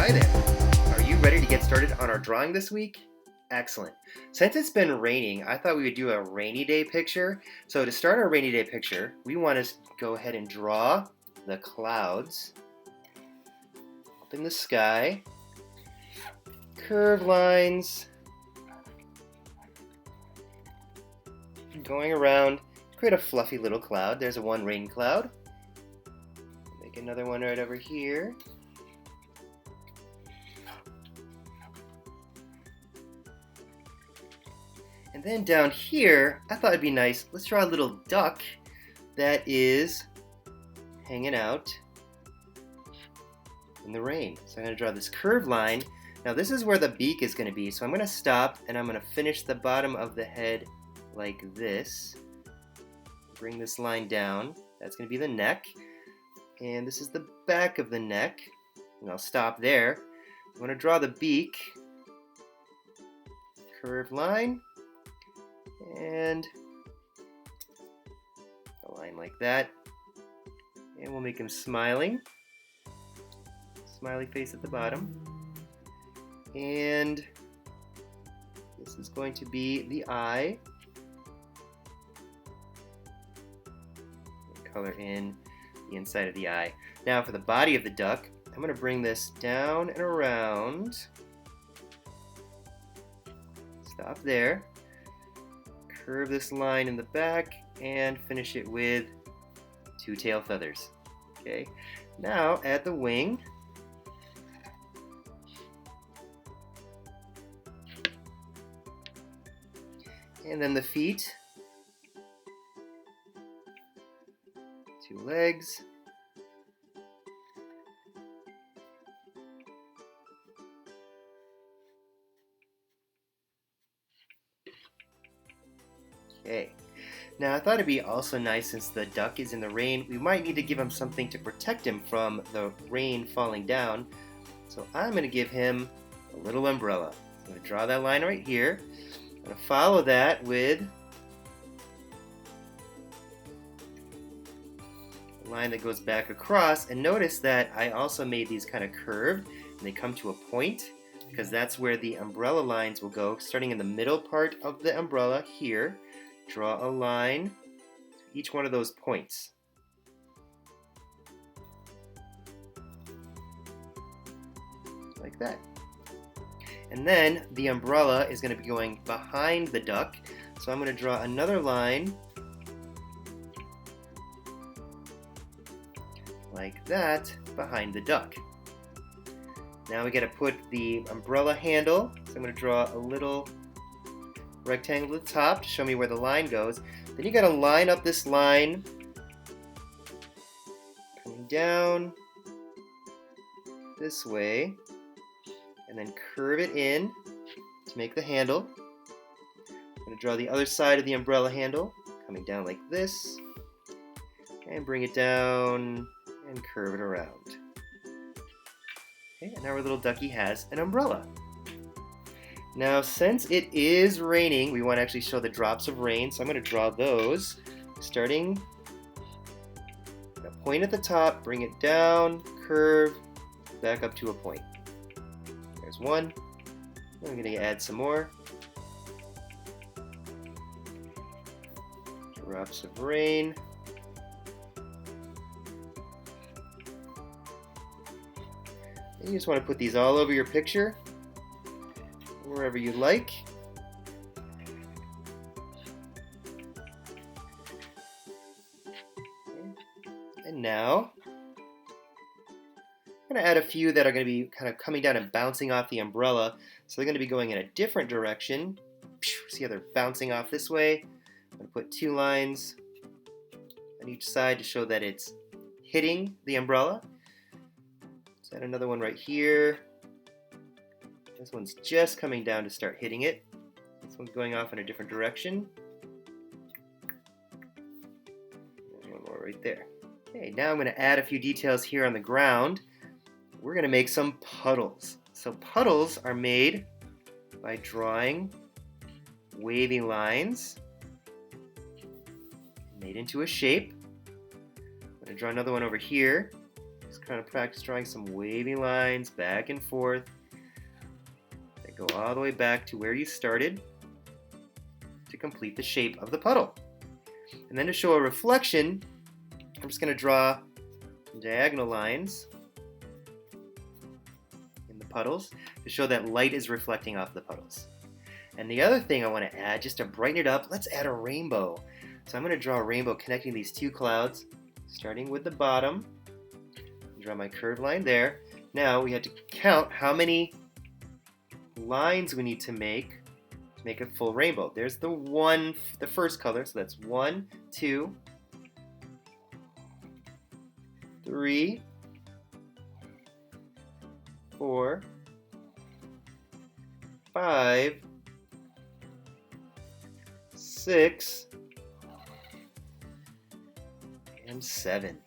Hi there. Are you ready to get started on our drawing this week? Excellent. Since it's been raining, I thought we would do a rainy day picture. So to start our rainy day picture, we want to go ahead and draw the clouds up in the sky, curved lines going around, create a fluffy little cloud. There's a one rain cloud. Make another one right over here. And then down here, I thought it'd be nice, let's draw a little duck that is hanging out in the rain. So I'm going to draw this curved line. Now this is where the beak is going to be, so I'm going to stop and I'm going to finish the bottom of the head like this. Bring this line down. That's going to be the neck. And this is the back of the neck. And I'll stop there. I'm going to draw the beak. Curved line. And a line like that. And we'll make him smiling. Smiley face at the bottom. And this is going to be the eye. Color in the inside of the eye. Now for the body of the duck, I'm going to bring this down and around. Stop there. Curve this line in the back and finish it with two tail feathers. Okay. Now add the wing. And then the feet. Two legs. Okay. Now I thought it'd be also nice, since the duck is in the rain, we might need to give him something to protect him from the rain falling down. So I'm going to give him a little umbrella. I'm going to draw that line right here. I'm going to follow that with a line that goes back across, and notice that I also made these kind of curved and they come to a point, because that's where the umbrella lines will go, starting in the middle part of the umbrella here. Draw a line to each one of those points. Like that. And then the umbrella is going to be going behind the duck. So I'm going to draw another line like that behind the duck. Now we got to put the umbrella handle. So I'm going to draw a little rectangle at the top to show me where the line goes. Then you got to line up this line coming down this way, and then curve it in to make the handle. I'm going to draw the other side of the umbrella handle coming down like this, and bring it down and curve it around. Okay, and now our little ducky has an umbrella. Now, since it is raining, we want to actually show the drops of rain, so I'm going to draw those, starting at a point at the top, bring it down, curve, back up to a point. There's one. I'm going to add some more. Drops of rain. And you just want to put these all over your picture, wherever you like. And now I'm going to add a few that are going to be kind of coming down and bouncing off the umbrella. So they're going to be going in a different direction. See how they're bouncing off this way? I'm going to put two lines on each side to show that it's hitting the umbrella. Let's add another one right here. This one's just coming down to start hitting it. This one's going off in a different direction. And one more right there. Okay, now I'm going to add a few details here on the ground. We're going to make some puddles. So puddles are made by drawing wavy lines made into a shape. I'm going to draw another one over here. Just kind of practice drawing some wavy lines back and forth. Then go all the way back to where you started to complete the shape of the puddle. And then to show a reflection, I'm just going to draw diagonal lines in the puddles to show that light is reflecting off the puddles. And the other thing I want to add, just to brighten it up, let's add a rainbow. So I'm going to draw a rainbow connecting these two clouds, starting with the bottom. Draw my curved line there. Now we have to count how many lines we need to make a full rainbow. There's the first color, so that's 1, 2, 3, 4, 5, 6, and 7.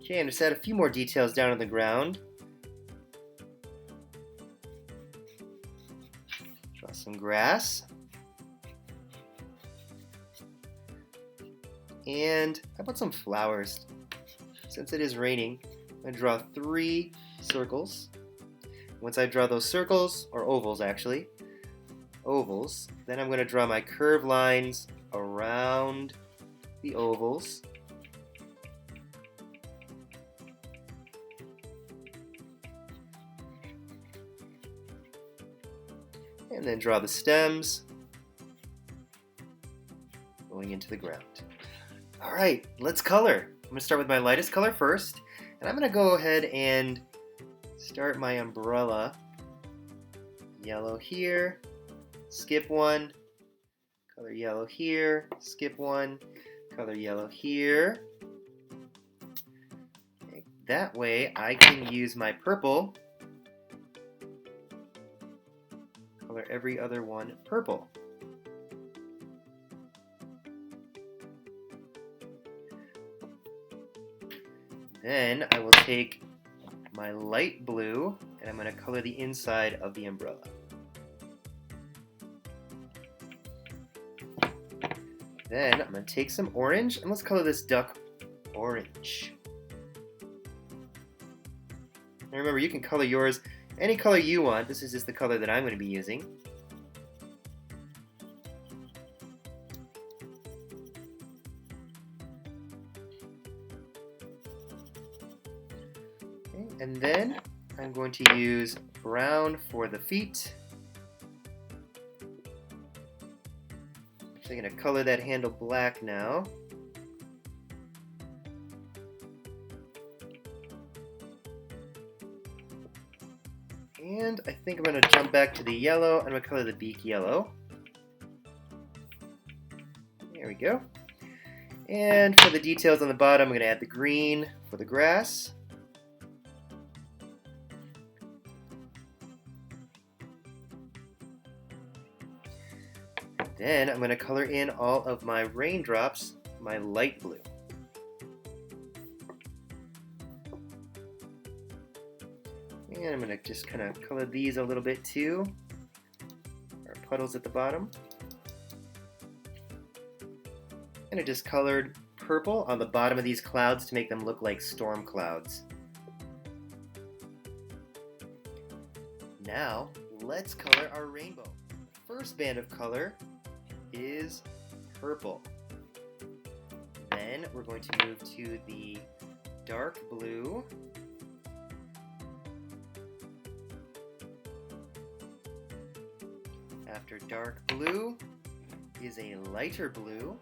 Okay, and just add a few more details down on the ground. Draw some grass. And how about some flowers? Since it is raining, I'm going to draw 3 circles. Once I draw those circles, or ovals actually, then I'm going to draw my curved lines around the ovals. And then draw the stems going into the ground. All right, let's color. I'm going to start with my lightest color first, and I'm going to go ahead and start my umbrella. Yellow here, skip one, color yellow here, skip one, color yellow here. Okay, that way I can use my purple, color every other one purple. Then I will take my light blue and I'm going to color the inside of the umbrella. Then I'm going to take some orange and let's color this duck orange. And remember, you can color yours any color you want. This is just the color that I'm going to be using. Okay, and then I'm going to use brown for the feet. So I'm going to color that handle black now. And I think I'm going to jump back to the yellow. I'm going to color the beak yellow. There we go. And for the details on the bottom, I'm going to add the green for the grass. Then I'm going to color in all of my raindrops, my light blue. And I'm going to just kind of color these a little bit too. Our puddles at the bottom. And I just colored purple on the bottom of these clouds to make them look like storm clouds. Now, let's color our rainbow. The first band of color is purple. Then we're going to move to the dark blue. After dark blue is a lighter blue.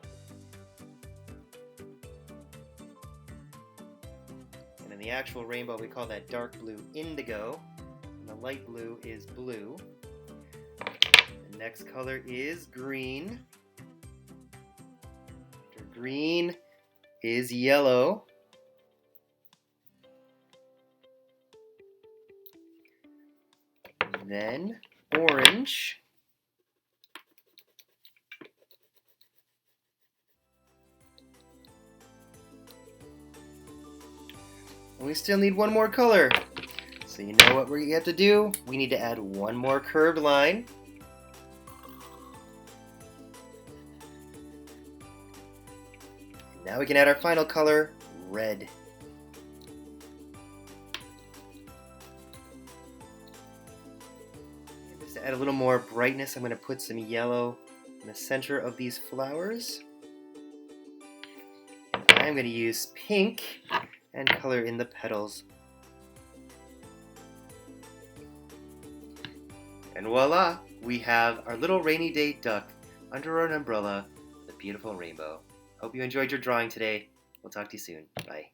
And in the actual rainbow, we call that dark blue indigo. And the light blue is blue. The next color is green. After green is yellow. And then orange. And we still need one more color. So you know what we have to do? We need to add one more curved line. Now we can add our final color, red. To add a little more brightness, I'm going to put some yellow in the center of these flowers. And I'm going to use pink and color in the petals. And voila! We have our little rainy day duck under an umbrella with a beautiful rainbow. Hope you enjoyed your drawing today. We'll talk to you soon. Bye.